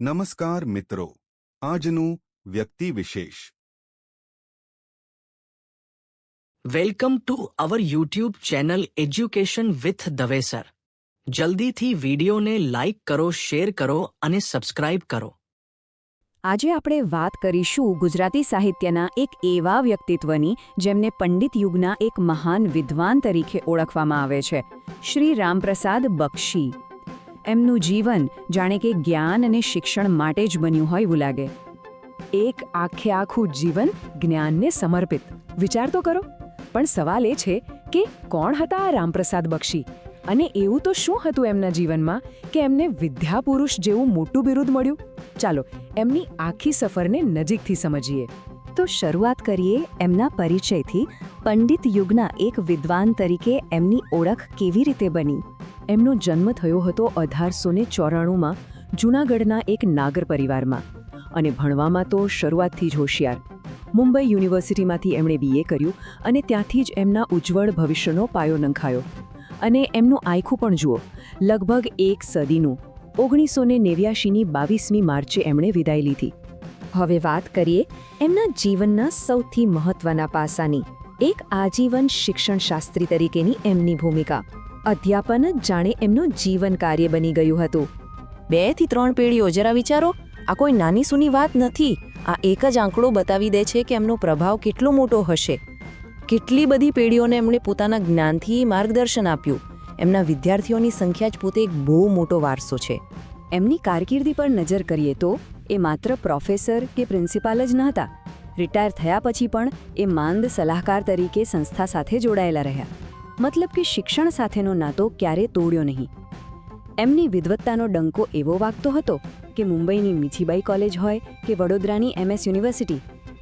નમસ્કાર મિત્રો, આજનું વ્યક્તિ વિશેષ. Welcome to our YouTube channel education with Dave sir. જલ્દીથી વિડીયોને લાઇક કરો, શેર કરો અને સબસ્ક્રાઇબ કરો. આજે આપણે વાત કરીશું ગુજરાતી સાહિત્યના એક એવા વ્યક્તિત્વની જેમને પંડિત યુગના એક મહાન વિદ્વાન તરીકે ઓળખવામાં આવે છે, શ્રી રામપ્રસાદ બક્ષી. એમનું જીવન જાણે કે જ્ઞાન અને શિક્ષણ માટે જ બન્યું હોય એવું લાગે. એક આખું જીવન જ્ઞાનને સમર્પિત. વિચાર તો કરો. પણ સવાલ એ છે કે કોણ હતા આ રામપ્રસાદ બક્ષી? અને એવું તો શું હતું એમના જીવનમાં કે એમને વિદ્યાપુરુષ જેવું મોટું બિરુદ મળ્યું? ચાલો એમની આખી સફરને નજીકથી સમજીએ. તો શરૂઆત કરીએ એમના પરિચયથી. પંડિત યુગના એક વિદ્વાન તરીકે એમની ઓળખ કેવી રીતે બની? એમનો જન્મ થયો હતો 1894માં જૂનાગઢના એક નાગર પરિવારમાં. અને ભણવામાં તો શરૂઆતથી જ હોશિયાર. મુંબઈ યુનિવર્સિટીમાંથી એમણે BA કર્યું અને ત્યાંથી જ એમના ઉજ્જવળ ભવિષ્યનો પાયો નંખાયો. અને એમનું આયખું પણ જુઓ, લગભગ એક સદીનું. 1989ની 22મી માર્ચે એમણે વિદાય લીધી. હવે વાત કરીએ એમના જીવનના સૌથી મહત્વના પાસાની. એક આજીવન શિક્ષણશાસ્ત્રી તરીકેની એમની ભૂમિકા. અધ્યાપન જ જાણે એમનું જીવન કાર્ય બની ગયું હતું. 2 થી 3 પેઢીઓ, જરા વિચારો. આ કોઈ નાની સૂની વાત નથી. આ એક જ આંકડો બતાવી દે છે કે એમનો પ્રભાવ કેટલો મોટો હશે. કેટલી બધી પેઢીઓને એમણે પોતાના જ્ઞાનથી માર્ગદર્શન આપ્યું. એમના વિદ્યાર્થીઓની સંખ્યા જ પોતે એક બહુ મોટો વારસો છે. એમની કારકિર્દી પર નજર કરીએ તો એ માત્ર પ્રોફેસર કે પ્રિન્સિપાલ જ ન હતા. રિટાયર થયા પછી પણ એ માંદ સલાહકાર તરીકે સંસ્થા સાથે જોડાયેલા રહ્યા. મતલબ કે શિક્ષણ સાથેનો નાતો ક્યારે તોડ્યો નહીં. એમની વિદ્વત્તાનો ડંકો એવો વાગતો હતો કે મુંબઈની મીઠીબાઈ કોલેજ હોય કે વડોદરાની MS યુનિવર્સિટી,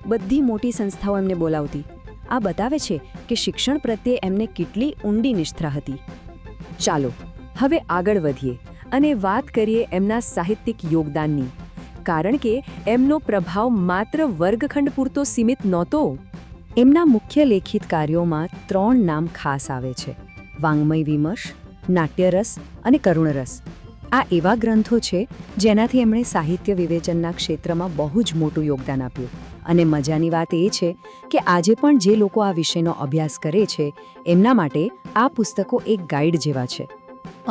બધી મોટી સંસ્થાઓ એમને બોલાવતી. આ બતાવે છે કે શિક્ષણ પ્રત્યે એમને કેટલી ઊંડી નિષ્ઠા હતી. ચાલો હવે આગળ વધીએ અને વાત કરીએ એમના સાહિત્યિક યોગદાનની. કારણ કે એમનો પ્રભાવ માત્ર વર્ગખંડ પૂરતો સીમિત નહોતો. એમના મુખ્ય લેખિત કાર્યોમાં 3 નામ ખાસ આવે છે: વાંગ્મય વિમર્શ, નાટ્યરસ અને કરુણરસ. આ એવા ગ્રંથો છે જેનાથી એમણે સાહિત્ય વિવેચનના ક્ષેત્રમાં બહુ જ મોટું યોગદાન આપ્યું. અને મજાની વાત એ છે કે આજે પણ જે લોકો આ વિષયનો અભ્યાસ કરે છે એમના માટે આ પુસ્તકો એક ગાઈડ જેવા છે.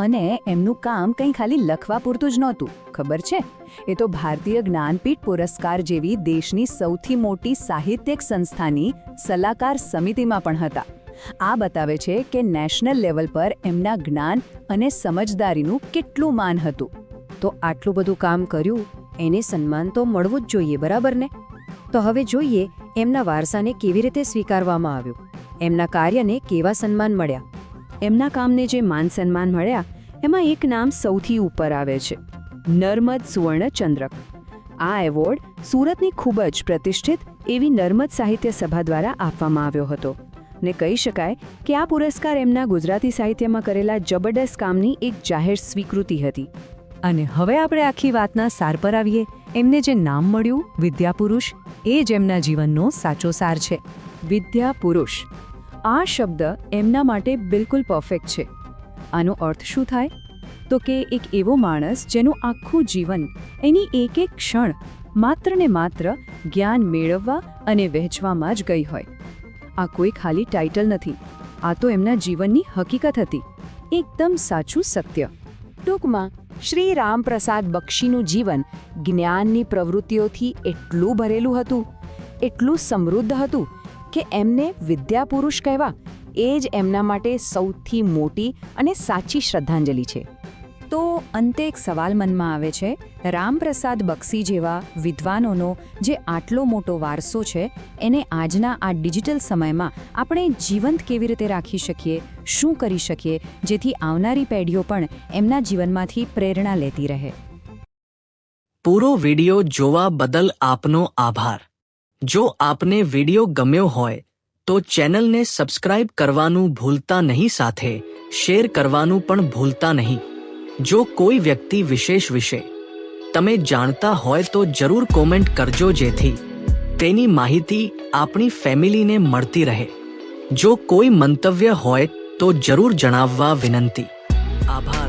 અને એમનું કામ કંઈ ખાલી લખવા પૂરતું જ નહોતું, ખબર છે? એ તો ભારતીય જ્ઞાનપીઠ પુરસ્કાર જેવી દેશની સૌથી મોટી સાહિત્યિક સંસ્થાની સલાહકાર સમિતિમાં પણ હતા. આ બતાવે છે કે નેશનલ લેવલ પર એમના જ્ઞાન અને સમજદારીનું કેટલું માન હતું. તો આટલું બધું કામ કર્યું, એને સન્માન તો મળવું જ જોઈએ, બરાબર ને? તો હવે જોઈએ એમના વારસાને કેવી રીતે સ્વીકારવામાં આવ્યું. એમના કાર્યને કેવા સન્માન મળ્યા. એમના કામને જે માન સન્માન મળ્યા એમાં એક નામ સૌથી ઉપર આવે છે: નર્મદ સુવર્ણચંદ્રક. આ એવોર્ડ સુરતની ખૂબ જ પ્રતિષ્ઠિત એવી નર્મદ સાહિત્ય સભા દ્વારા આપવામાં આવ્યો હતો. ને કહી શકાય કે આ પુરસ્કાર એમના ગુજરાતી સાહિત્યમાં કરેલા જબરદસ્ત કામની એક જાહેર સ્વીકૃતિ હતી. અને હવે આપણે આખી વાતના સાર પર આવીએ. એમને જે નામ મળ્યું વિદ્યાપુરુષ, એ જ એમના જીવનનો સાચો સાર છે. વિદ્યાપુરુષ, આ શબ્દ એમના માટે બિલકુલ પરફેક્ટ છે. આનો અર્થ શું થાય? તો કે એક એવો માણસ જેનું આખું જીવન, એની એક એક ક્ષણ માત્ર ને માત્ર જ્ઞાન મેળવવા અને વહેંચવામાં જ ગઈ હોય. આ કોઈ ખાલી ટાઇટલ નથી, આ તો એમના જીવનની હકીકત હતી. એકદમ સાચું સત્ય. ટૂંકમાં શ્રી રામપ્રસાદ બક્ષીનું જીવન જ્ઞાનની પ્રવૃત્તિઓથી એટલું ભરેલું હતું, એટલું સમૃદ્ધ હતું કે એમને વિદ્યાપુરુષ કહેવા એ જ એમના માટે સૌથી મોટી અને સાચી શ્રદ્ધાંજલિ છે. તો અંતે એક સવાલ મનમાં આવે છે: રામપ્રસાદ બક્ષી જેવા વિદ્વાનોનો જે આટલો મોટો વારસો છે એને આજના આ ડિજિટલ સમયમાં આપણે જીવંત કેવી રીતે રાખી શકીએ? શું કરી શકીએ જેથી આવનારી પેઢીઓ પણ એમના જીવનમાંથી પ્રેરણા લેતી રહે? પૂરો વિડિયો જોવા બદલ આપનો આભાર. જો આપને વિડિયો ગમ્યો હોય તો ચેનલને સબસ્ક્રાઇબ કરવાનું ભૂલતા નહીં, સાથે શેર કરવાનું પણ ભૂલતા નહીં. જો કોઈ વ્યક્તિ વિશેષ વિશે તમે જાણતા હોય તો જરૂર કોમેન્ટ કરજો, જેથી તેની માહિતી આપણી ફેમિલીને મળતી રહે. જો કોઈ મંતવ્ય હોય તો જરૂર જણાવવા વિનંતી. આભાર.